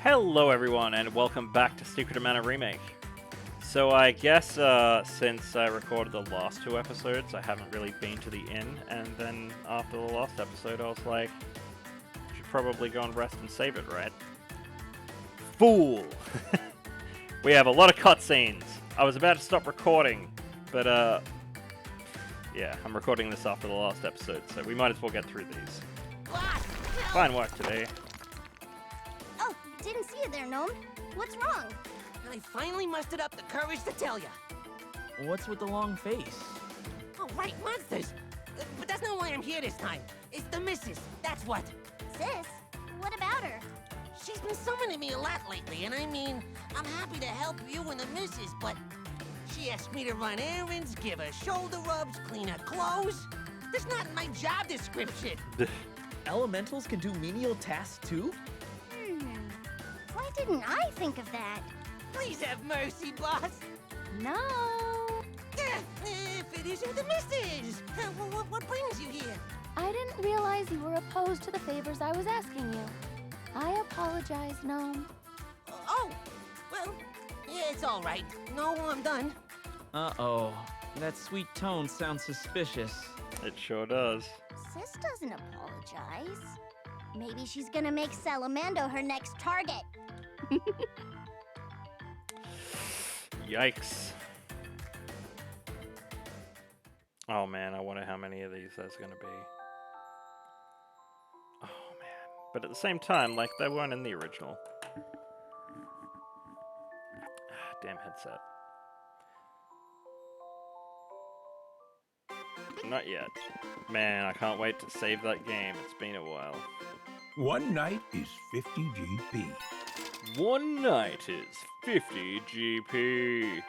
Hello everyone and welcome back to Secret of Mana Remake. So I guess since I recorded the last two episodes, I haven't really been to the inn, and then after the last episode I was like, I should probably go and rest and save it, right? Fool! We have a lot of cutscenes. I was about to stop recording, but yeah, I'm recording this after the last episode, so we might as well get through these. Fine work today. Oh, didn't see you there, Gnome. What's wrong? I finally mustered up the courage to tell ya. What's with the long face? Oh, right, monsters. But that's not why I'm here this time. It's the missus, that's what. Sis, what about her? She's been summoning me a lot lately, and I mean, I'm happy to help you and the missus, but she asked me to run errands, give her shoulder rubs, clean her clothes. That's not in my job description. Elementals can do menial tasks too? Why didn't I think of that? Please have mercy, boss. No. If it isn't the missus, what brings you here? I didn't realize you were opposed to the favors I was asking you. I apologize, Gnome. Oh, well, yeah, it's all right. No, I'm done. Uh-oh. That sweet tone sounds suspicious. It sure does. Sis doesn't apologize. Maybe she's gonna make Salamando her next target. Yikes. Oh man, I wonder how many of these there's gonna be. Oh man. But at the same time, like, they weren't in the original. Damn headset. Not yet. Man, I can't wait to save that game. It's been a while. One night is 50 GP. One night is 50 GP.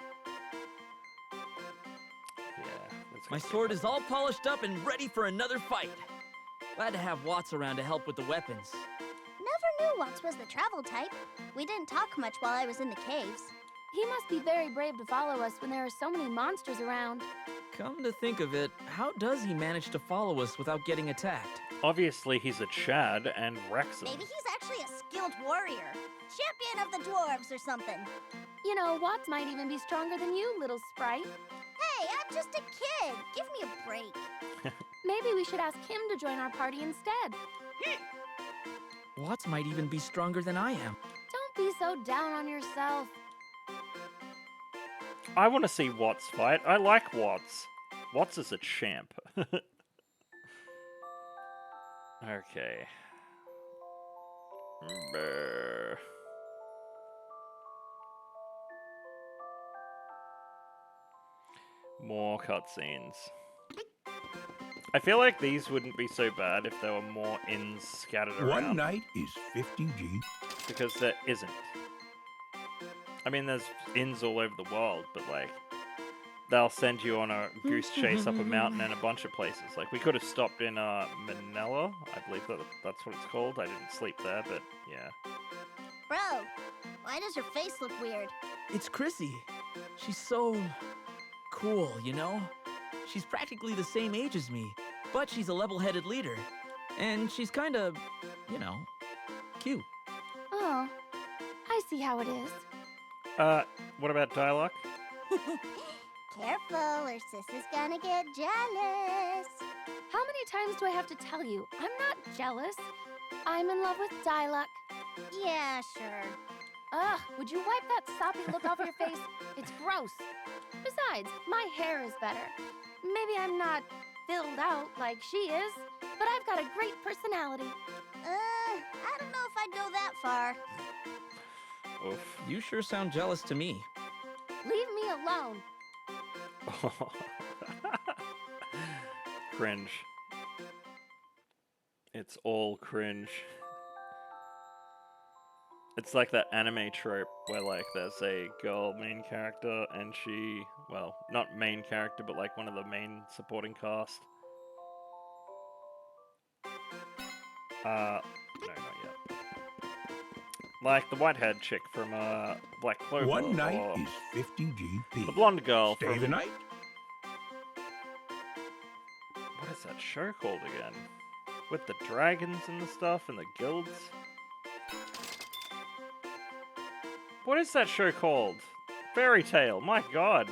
Yeah. My sword is all polished up and ready for another fight. Glad to have Watts around to help with the weapons. Never knew Watts was the travel type. We didn't talk much while I was in the caves. He must be very brave to follow us when there are so many monsters around. Come to think of it, how does he manage to follow us without getting attacked? Obviously, he's a Chad and wrecks them. Maybe he's actually a skilled warrior. Champion of the dwarves or something. You know, Watts might even be stronger than you, little sprite. Hey, I'm just a kid. Give me a break. Maybe we should ask him to join our party instead. Watts might even be stronger than I am. Don't be so down on yourself. I want to see Watts fight. I like Watts. Watts is a champ. Okay. Brr. More cutscenes. I feel like these wouldn't be so bad if there were more inns scattered around. One night is 50 G. Because there isn't. I mean, there's inns all over the world, but like, they'll send you on a goose chase up a mountain and a bunch of places. Like, we could have stopped in Manila, I believe that's what it's called. I didn't sleep there, but yeah. Bro, why does your face look weird? It's Chrissy. She's so cool, you know? She's practically the same age as me, but she's a level-headed leader. And she's kinda, you know, cute. Oh, I see how it is. What about dialogue? Careful, or Sis is gonna get jealous. How many times do I have to tell you? I'm not jealous. I'm in love with Diluc. Yeah, sure. Ugh, would you wipe that soppy look off your face? It's gross. Besides, my hair is better. Maybe I'm not filled out like she is, but I've got a great personality. I don't know if I'd go that far. Oof. You sure sound jealous to me. Leave me alone. Cringe. It's all cringe. It's like that anime trope where, like, there's a girl main character and she, well, not main character, but like one of the main supporting cast. No, not yet. Like the white-haired chick from Black Clover. One night or is 50 GP. the blonde girl Stay from... the night. What is that show called again? With the dragons and the stuff and the guilds? What is that show called? Fairy Tale. My god.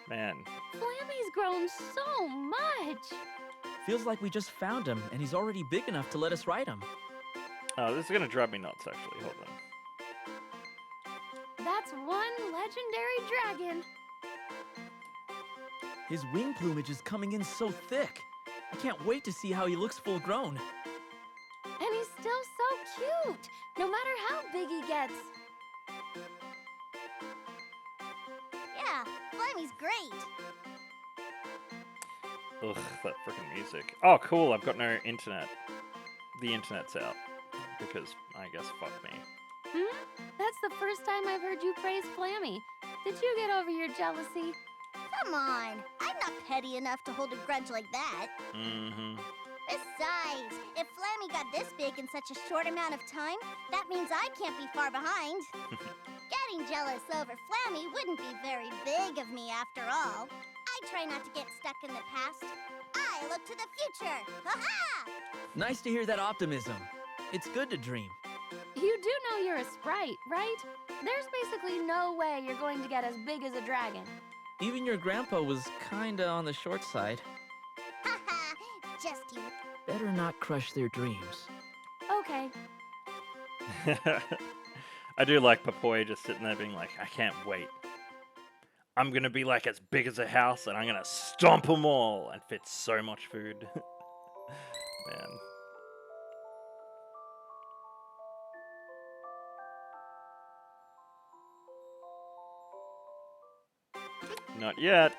Man. Flammy's grown so much. Feels like we just found him, and he's already big enough to let us ride him. Oh, this is gonna drive me nuts, actually. Hold on. That's one legendary dragon. His wing plumage is coming in so thick. I can't wait to see how he looks full grown. And he's still so cute, no matter how big he gets. Yeah, Flammy's great. Ugh, that freaking music. Oh, cool. I've got no internet. The internet's out. Because, I guess, fuck me. Hmm? That's the first time I've heard you praise Flammy. Did you get over your jealousy? Come on, I'm not petty enough to hold a grudge like that. Mm-hmm. Besides, if Flammy got this big in such a short amount of time, that means I can't be far behind. Getting jealous over Flammy wouldn't be very big of me after all. I try not to get stuck in the past. I look to the future. Ha-ha! Nice to hear that optimism. It's good to dream. You do know you're a sprite, right? There's basically no way you're going to get as big as a dragon. Even your grandpa was kinda on the short side. Ha-ha! Just you. Better not crush their dreams. Okay. I do like Papoy just sitting there being like, I can't wait. I'm gonna be like as big as a house and I'm gonna stomp them all and fit so much food. Man. Not yet.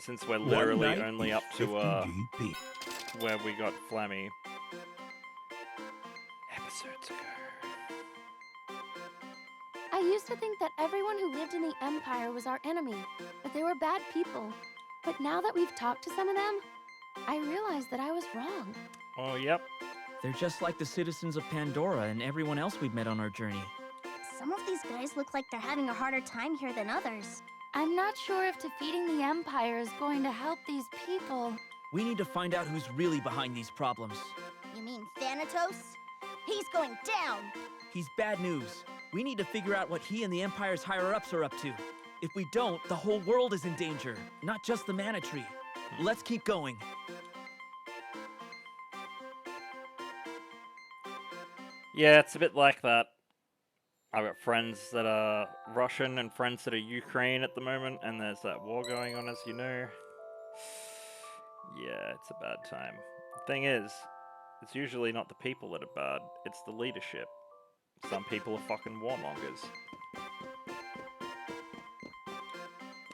Since we're literally One night only is up to 50 GP. where we got Flammy episodes ago. I used to think that everyone who lived in the Empire was our enemy, that they were bad people. But now that we've talked to some of them, I realize that I was wrong. Oh, yep. They're just like the citizens of Pandora and everyone else we've met on our journey. Some of these guys look like they're having a harder time here than others. I'm not sure if defeating the Empire is going to help these people. We need to find out who's really behind these problems. You mean Thanatos? He's going down! He's bad news. We need to figure out what he and the Empire's higher-ups are up to. If we don't, the whole world is in danger, not just the Mana Tree. Let's keep going. Yeah, it's a bit like that. I've got friends that are Russian and friends that are Ukraine at the moment, and there's that war going on, as you know. Yeah, it's a bad time. The thing is, it's usually not the people that are bad, it's the leadership. Some people are fucking warmongers.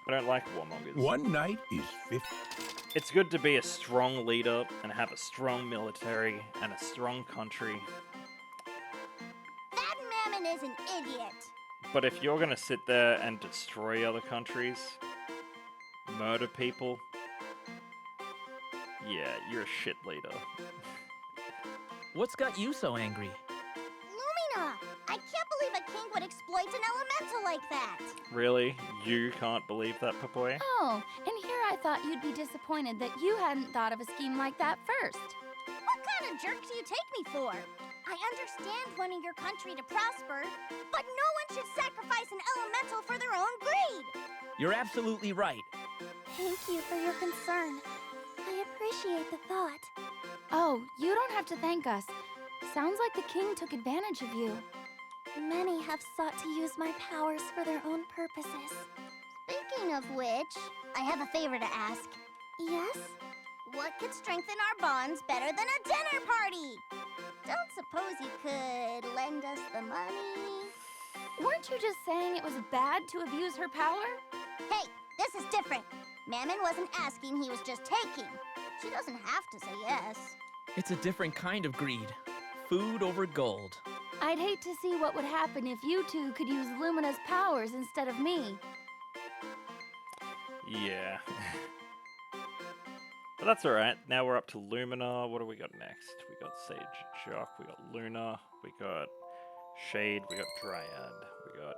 I don't like warmongers. One night is 50. It's good to be a strong leader and have a strong military and a strong country. That Mammon is an idiot! But if you're gonna sit there and destroy other countries, murder people, yeah, you're a shit leader. What's got you so angry? Lumina! I can't believe a king would exploit an elemental like that! Really? You can't believe that, Papoy? Oh, and here I thought you'd be disappointed that you hadn't thought of a scheme like that first. What kind of jerk do you take me for? I understand wanting your country to prosper, but no one should sacrifice an elemental for their own greed! You're absolutely right. Thank you for your concern. I appreciate the thought. Oh, you don't have to thank us. Sounds like the king took advantage of you. Many have sought to use my powers for their own purposes. Speaking of which, I have a favor to ask. Yes? What could strengthen our bonds better than a dinner party? Don't suppose you could lend us the money? Weren't you just saying it was bad to abuse her power? Hey, this is different. Mammon wasn't asking, he was just taking. She doesn't have to say yes. It's a different kind of greed. Food over gold. I'd hate to see what would happen if you two could use Lumina's powers instead of me. Yeah. But that's alright. Now we're up to Lumina. What do we got next? We got Sage Jock, we got Luna, we got Shade, we got Dryad, we got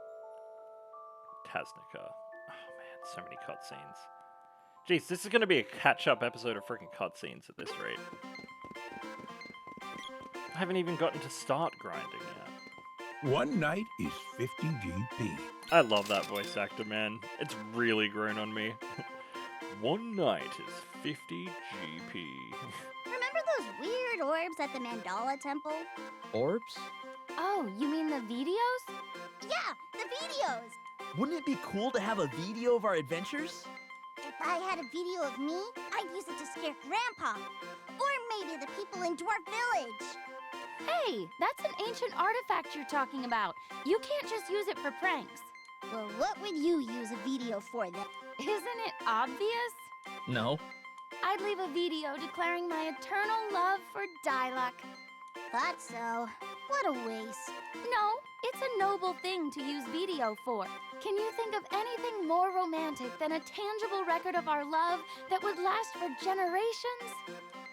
Tasnica. Oh man, so many cutscenes. Jeez, this is gonna be a catch-up episode of freaking cutscenes at this rate. I haven't even gotten to start grinding yet. One night is 50 GP. I love that voice actor, man. It's really grown on me. One night is 50 GP. Remember those weird orbs at the Mandala Temple? Orbs? Oh, you mean the videos? Yeah, the videos! Wouldn't it be cool to have a video of our adventures? If I had a video of me, I'd use it to scare Grandpa. Or maybe the people in Dwarf Village. Hey, that's an ancient artifact you're talking about. You can't just use it for pranks. Well, what would you use a video for then? Isn't it obvious? No. I'd leave a video declaring my eternal love for Diluc. Thought so. What a waste. No, it's a noble thing to use video for. Can you think of anything more romantic than a tangible record of our love that would last for generations?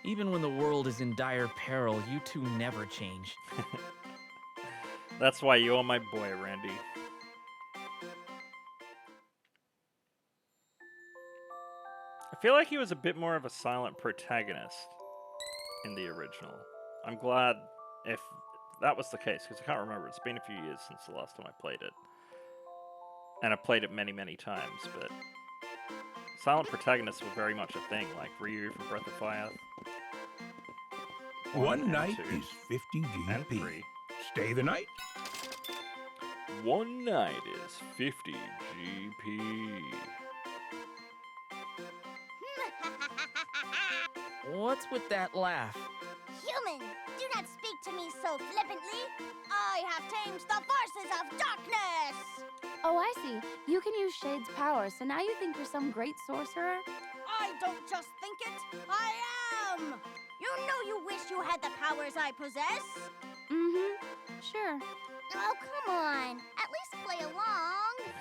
Even when the world is in dire peril, you two never change. That's why you're my boy, Randy. I feel like he was a bit more of a silent protagonist in the original. I'm glad if that was the case, because I can't remember. It's been a few years since the last time I played it. And I played it many, many times, but silent protagonists were very much a thing, like Ryu from Breath of Fire. One night 2, is 50 and GP. 3. Stay the night. One night is 50 GP. What's with that laugh? Human, do not speak to me so flippantly. I have tamed the forces of darkness. Oh, I see. You can use Shade's power, so now you think you're some great sorcerer? I don't just think it, I am. You know you wish you had the powers I possess. Mm-hmm. Sure. Oh, come on. At least play along.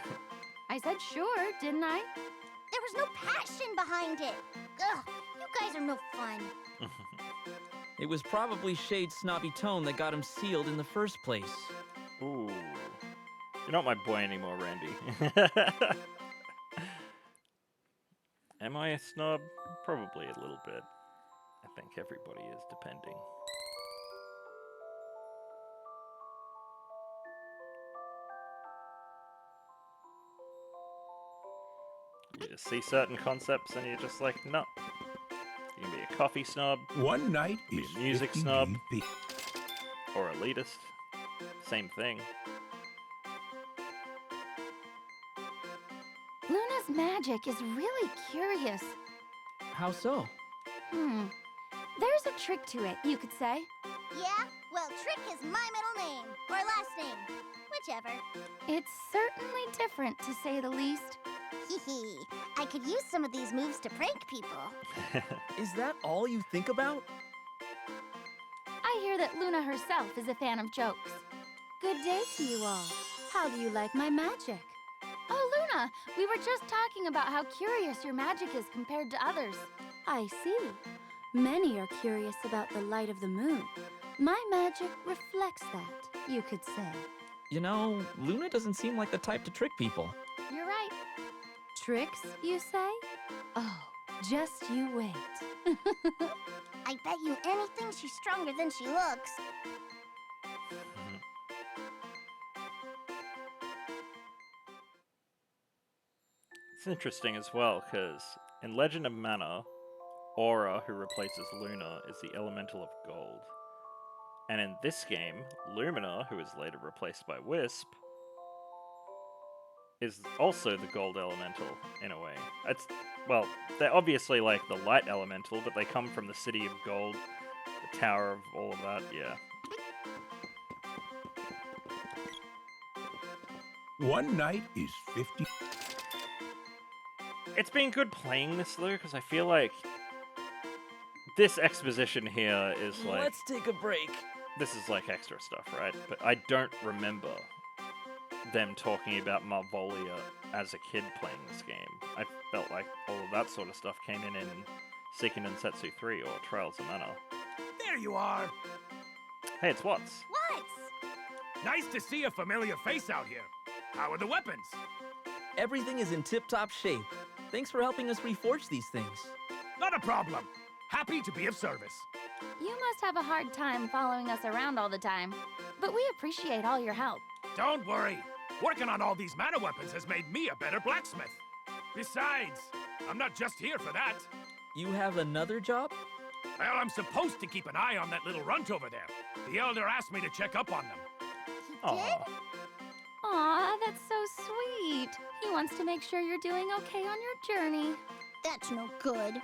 I said sure, didn't I? There was no passion behind it. Ugh, you guys are no fun. It was probably Shade's snobby tone that got him sealed in the first place. Ooh. You're not my boy anymore, Randy. Am I a snob? Probably a little bit. I think everybody is, depending. You just see certain concepts and you're just like, no. You can be a coffee snob, One night Be a is music 50 snob. GP. or elitist. Same thing. Luna's magic is really curious. How so? There's a trick to it, you could say. Yeah? Well, Trick is my middle name. Or last name. Whichever. It's certainly different, to say the least. Hee. I could use some of these moves to prank people. Is that all you think about? I hear that Luna herself is a fan of jokes. Good day to you all. How do you like my magic? Oh, Luna, we were just talking about how curious your magic is compared to others. I see. Many are curious about the light of the moon. My magic reflects that, you could say. You know, Luna doesn't seem like the type to trick people. You're right. Tricks, you say? Oh, just you wait. I bet you anything she's stronger than she looks. It's interesting as well, because in Legend of Mana, Aura, who replaces Luna, is the elemental of gold. And in this game, Lumina, who is later replaced by Wisp, is also the gold elemental, in a way. It's, well, they're obviously like the light elemental, but they come from the City of Gold, the Tower of all of that, yeah. One night is 50. It's been good playing this, though, because I feel like this exposition here is like... Let's take a break. This is like extra stuff, right? But I don't remember them talking about Marvolia as a kid playing this game. I felt like all of that sort of stuff came in Seiken Densetsu 3 or Trials of Mana. There you are! Hey, it's Watts. What? Nice to see a familiar face out here. How are the weapons? Everything is in tip-top shape. Thanks for helping us reforge these things. Not a problem. Happy to be of service. You must have a hard time following us around all the time, but we appreciate all your help. Don't worry. Working on all these mana weapons has made me a better blacksmith. Besides, I'm not just here for that. You have another job? Well, I'm supposed to keep an eye on that little runt over there. The Elder asked me to check up on them. Aw. Aw, that's so sweet. He wants to make sure you're doing okay on your journey. That's no good.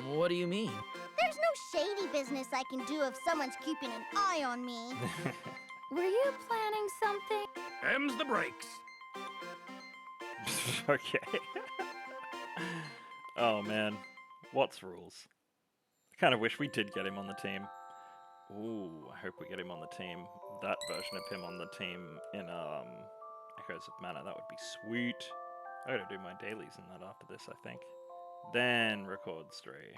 What do you mean? There's no shady business I can do if someone's keeping an eye on me. Were you planning something? Them's the breaks. Okay. Oh man, what's rules? I kind of wish we did get him on the team. Ooh, I hope we get him on the team. That version of him on the team in Echoes of Mana, that would be sweet. I gotta do my dailies in that after this, I think. Then record Stray.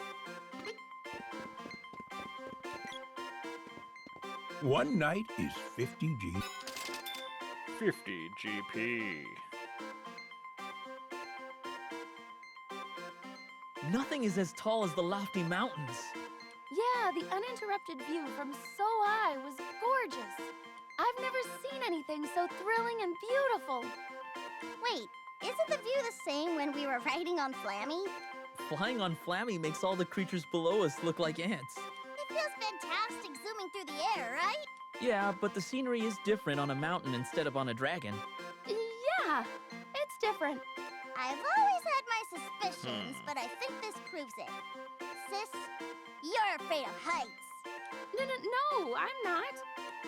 One night is 50 G. 50 GP. Nothing is as tall as the lofty mountains. Yeah, the uninterrupted view from so high was gorgeous. I've never seen anything so thrilling and beautiful. Wait, isn't the view the same when we were riding on Flammy? Flying on Flammy makes all the creatures below us look like ants. It feels fantastic zooming through the air, right? Yeah, but the scenery is different on a mountain instead of on a dragon. Yeah, it's different. I've always had my suspicions, but I think this proves it. Sis, you're afraid of heights. No, I'm not.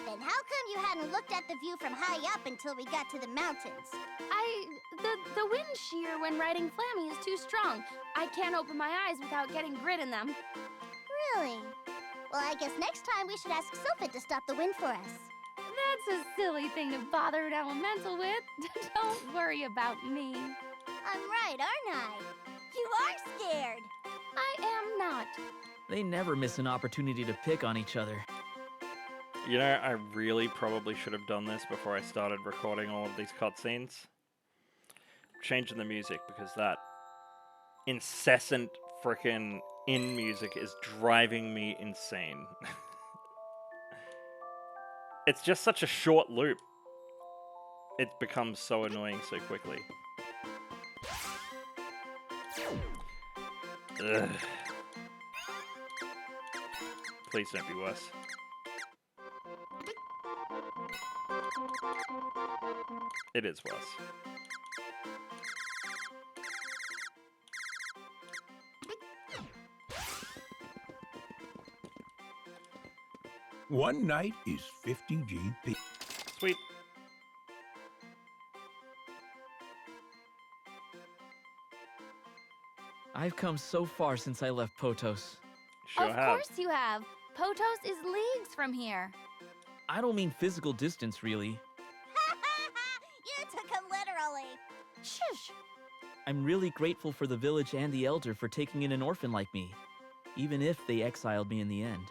Then how come you hadn't looked at the view from high up until we got to the mountains? The wind shear when riding Flammy is too strong. I can't open my eyes without getting grit in them. Really? Well, I guess next time we should ask Sophie to stop the wind for us. That's a silly thing to bother an elemental with. Don't worry about me. I'm right, aren't I? You are scared. I am not. They never miss an opportunity to pick on each other. You know, I really probably should have done this before I started recording all of these cutscenes. Changing the music because that incessant frickin' in music is driving me insane. It's just such a short loop. It becomes so annoying so quickly. Ugh. Please don't be worse. It is worse. One night is 50 GP. Sweet. I've come so far since I left Potos. Sure Of have. course you have. Potos is leagues from here. I don't mean physical distance, really. You took him literally. Shush! I'm really grateful for the village and the Elder for taking in an orphan like me, even if they exiled me in the end.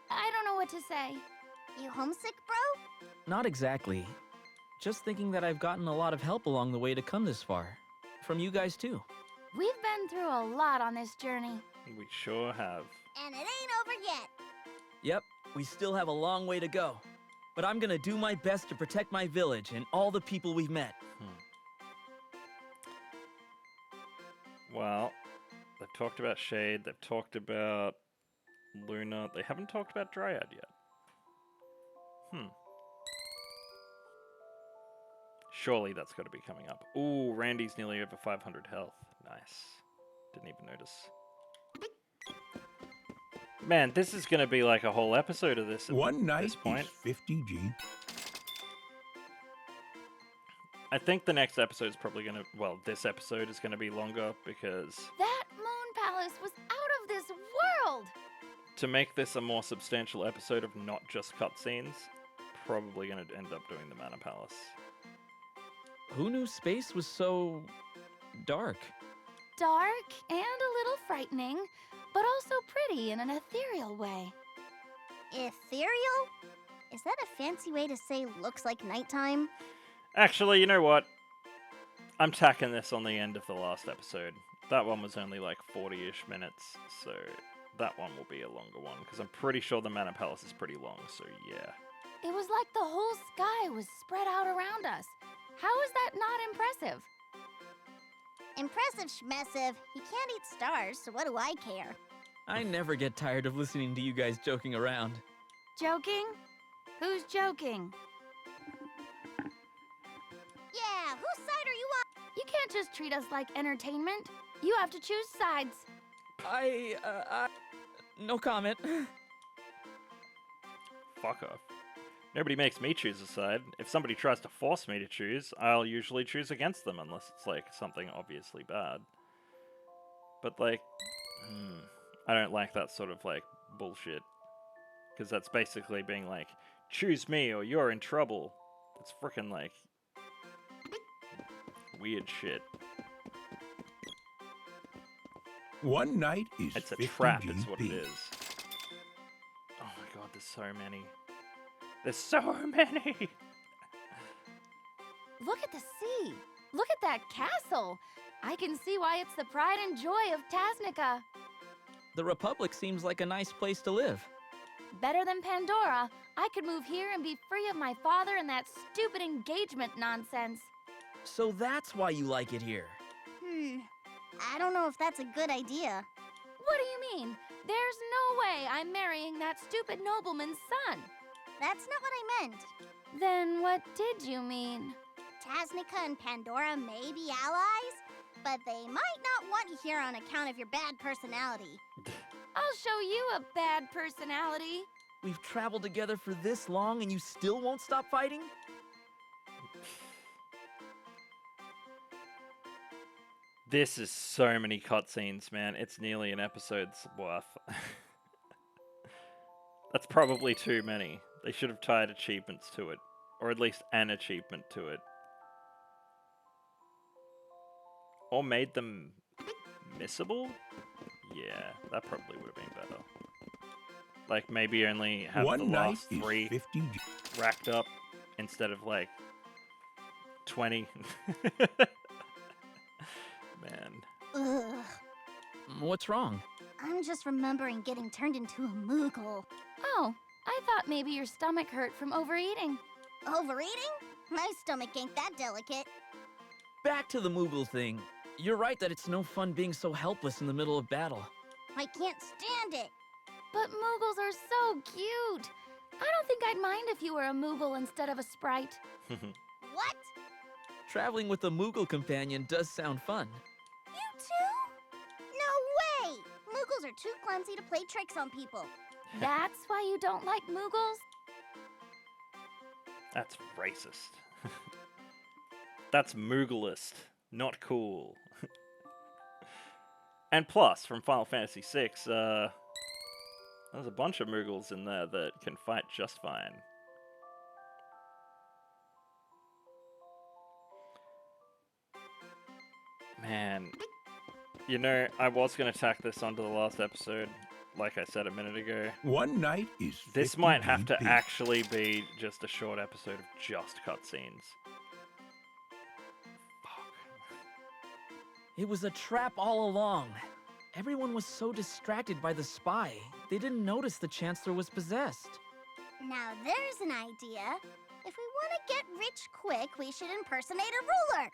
I don't know what to say. You homesick, bro? Not exactly. Just thinking that I've gotten a lot of help along the way to come this far. From you guys, too. We've been through a lot on this journey. We sure have. And it ain't over yet. Yep, we still have a long way to go. But I'm gonna do my best to protect my village and all the people we've met. Well, they've talked about Shade, they've talked about Luna, they haven't talked about Dryad yet. Surely that's got to be coming up. Ooh, Randy's nearly over 500 health. Nice. Didn't even notice. Man, this is going to be like a whole episode of this at One night this point. is 50 G. I think the next episode is probably going to... Well, this episode is going to be longer because... That moon palace was out of this world! To make this a more substantial episode of not just cutscenes, probably going to end up doing the Mana Palace. Who knew space was so... dark? Dark and a little frightening, but also pretty in an ethereal way. Ethereal? Is that a fancy way to say looks like nighttime? Actually, you know what? I'm tacking this on the end of the last episode. That one was only like 40-ish minutes, so that one will be a longer one, because I'm pretty sure the Mana Palace is pretty long, so yeah. It was like the whole sky was spread out around us. How is that not impressive? Impressive schmessive. He can't eat stars, so what do I care? I never get tired of listening to you guys joking around. Joking? Who's joking? Yeah, whose side are you on? You can't just treat us like entertainment. You have to choose sides. No comment. Fuck off. Nobody makes me choose a side. If somebody tries to force me to choose, I'll usually choose against them unless it's like something obviously bad. But like, I don't like that sort of like bullshit. Because that's basically being like, choose me or you're in trouble. It's freaking like weird shit. One night is It's a 50 trap, is what it GP. is. Oh my god, there's so many. There's so many! Look at the sea. Look at that castle. I can see why it's the pride and joy of Tasnica. The Republic seems like a nice place to live. Better than Pandora. I could move here and be free of my father and that stupid engagement nonsense. So that's why you like it here. I don't know if that's a good idea. What do you mean? There's no way I'm marrying that stupid nobleman's son. That's not what I meant. Then what did you mean? Tasnica and Pandora may be allies, but they might not want you here on account of your bad personality. I'll show you a bad personality. We've traveled together for this long and you still won't stop fighting? This is so many cutscenes, man. It's nearly an episode's worth. That's probably too many. They should have tied achievements to it. Or at least an achievement to it. Or made them missable? Yeah, that probably would have been better. Like, maybe only have One the night last is 3 50 G. racked up instead of, like, 20. Man. Ugh. What's wrong? I'm just remembering getting turned into a Moogle. Oh, I thought maybe your stomach hurt from overeating. Overeating? My stomach ain't that delicate. Back to the Moogle thing. You're right that it's no fun being so helpless in the middle of battle. I can't stand it. But Moogles are so cute. I don't think I'd mind if you were a Moogle instead of a sprite. What? Traveling with a Moogle companion does sound fun. You too? No way! Moogles are too clumsy to play tricks on people. That's why you don't like Moogles? That's racist. That's Moogleist. Not cool. And plus, from Final Fantasy VI, there's a bunch of Moogles in there that can fight just fine. Man. You know, I was going to tack this onto the last episode, like I said a minute ago. One night is 50 This might have to GP. actually be just a short episode of just cutscenes. Fuck. It was a trap all along. Everyone was so distracted by the spy, they didn't notice the Chancellor was possessed. Now there's an idea. If we want to get rich quick, we should impersonate a ruler.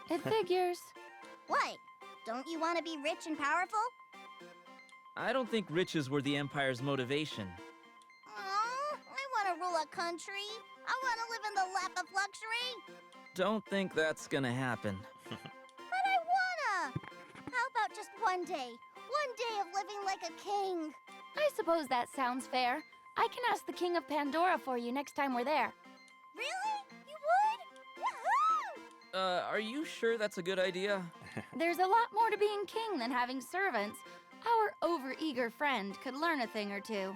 It figures. What? Don't you want to be rich and powerful? I don't think riches were the Empire's motivation. I want to rule a country. I want to live in the lap of luxury. Don't think that's gonna happen. But I wanna. How about just one day? One day of living like a king. I suppose that sounds fair. I can ask the King of Pandora for you next time we're there. Really? You would? Woohoo! Are you sure that's a good idea? There's a lot more to being king than having servants. Our overeager friend could learn a thing or two.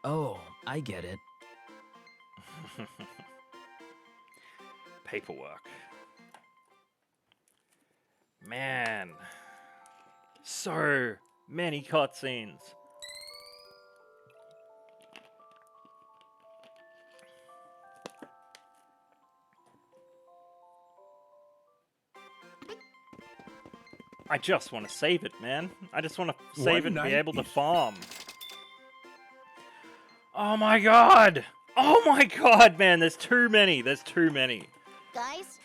Oh, I get it. Paperwork. Man. So many cutscenes. I just want to save it, man. I just want to save it and be able to farm. Oh my god! Oh my god, man, there's too many. There's too many. Guys,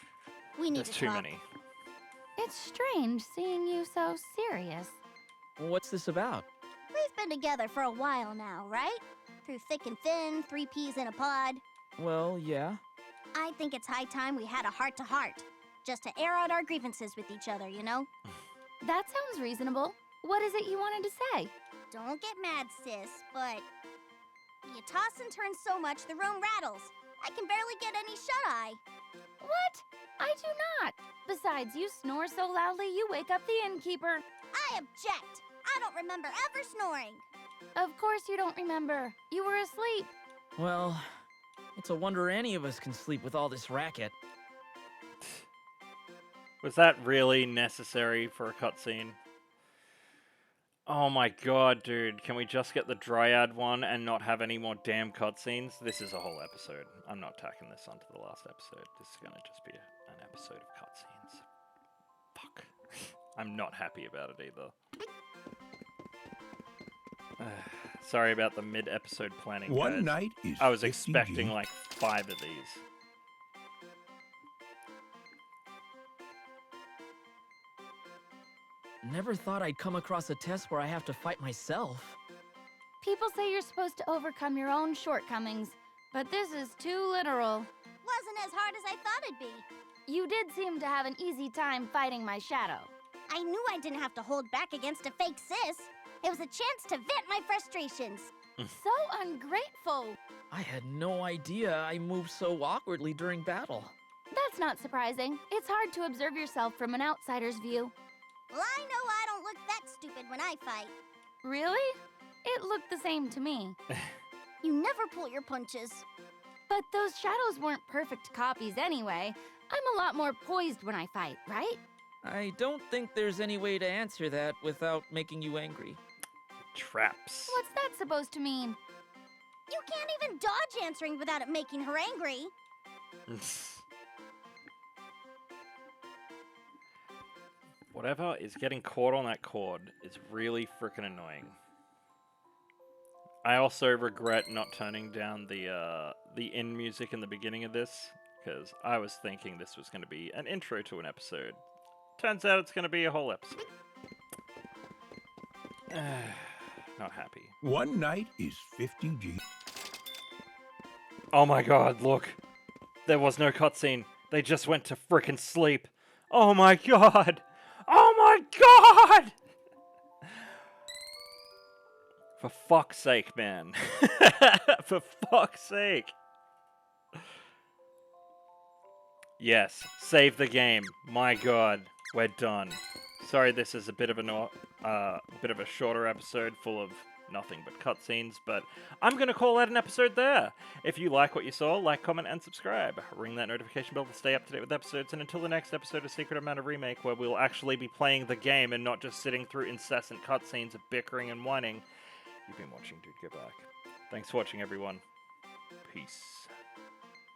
we need There's to too talk. many. It's strange seeing you so serious. What's this about? We've been together for a while now, right? Through thick and thin, 3 peas in a pod. Well, yeah. I think it's high time we had a heart-to-heart. Just to air out our grievances with each other, you know? That sounds reasonable. What is it you wanted to say? Don't get mad, sis, but you toss and turn so much the room rattles. I can barely get any shut-eye. What? I do not. Besides, you snore so loudly you wake up the innkeeper. I object. I don't remember ever snoring. Of course you don't remember. You were asleep. Well, it's a wonder any of us can sleep with all this racket. Was that really necessary for a cutscene? Oh my god, dude. Can we just get the Dryad one and not have any more damn cutscenes? This is a whole episode. I'm not tacking this onto the last episode. This is gonna just be an episode of cutscenes. Fuck. I'm not happy about it either. Sorry about the mid-episode planning, One guys. night is I was 50 expecting G. like 5 of these. Never thought I'd come across a test where I have to fight myself. People say you're supposed to overcome your own shortcomings, but this is too literal. Wasn't as hard as I thought it'd be. You did seem to have an easy time fighting my shadow. I knew I didn't have to hold back against a fake sis. It was a chance to vent my frustrations. So ungrateful. I had no idea I moved so awkwardly during battle. That's not surprising. It's hard to observe yourself from an outsider's view. Well, I know I don't look that stupid when I fight. Really? It looked the same to me. You never pull your punches. But those shadows weren't perfect copies anyway. I'm a lot more poised when I fight, right? I don't think there's any way to answer that without making you angry. Traps. What's that supposed to mean? You can't even dodge answering without it making her angry. Whatever is getting caught on that cord is really freaking annoying. I also regret not turning down the end music in the beginning of this, because I was thinking this was going to be an intro to an episode. Turns out it's going to be a whole episode. Not happy. One night is 50 G. Oh my god, look. There was no cutscene. They just went to frickin' sleep. Oh my god. Oh my god! For fuck's sake, man. For fuck's sake. Yes, save the game. My god, we're done. Sorry, this is a bit of a shorter episode full of nothing but cutscenes, but I'm gonna call that an episode there. If you like what you saw, like, comment, and subscribe. Ring that notification bell to stay up to date with episodes, and until the next episode of Secret of Mana Remake, where we'll actually be playing the game and not just sitting through incessant cutscenes of bickering and whining, you've been watching DudeGoBack. Thanks for watching, everyone. Peace.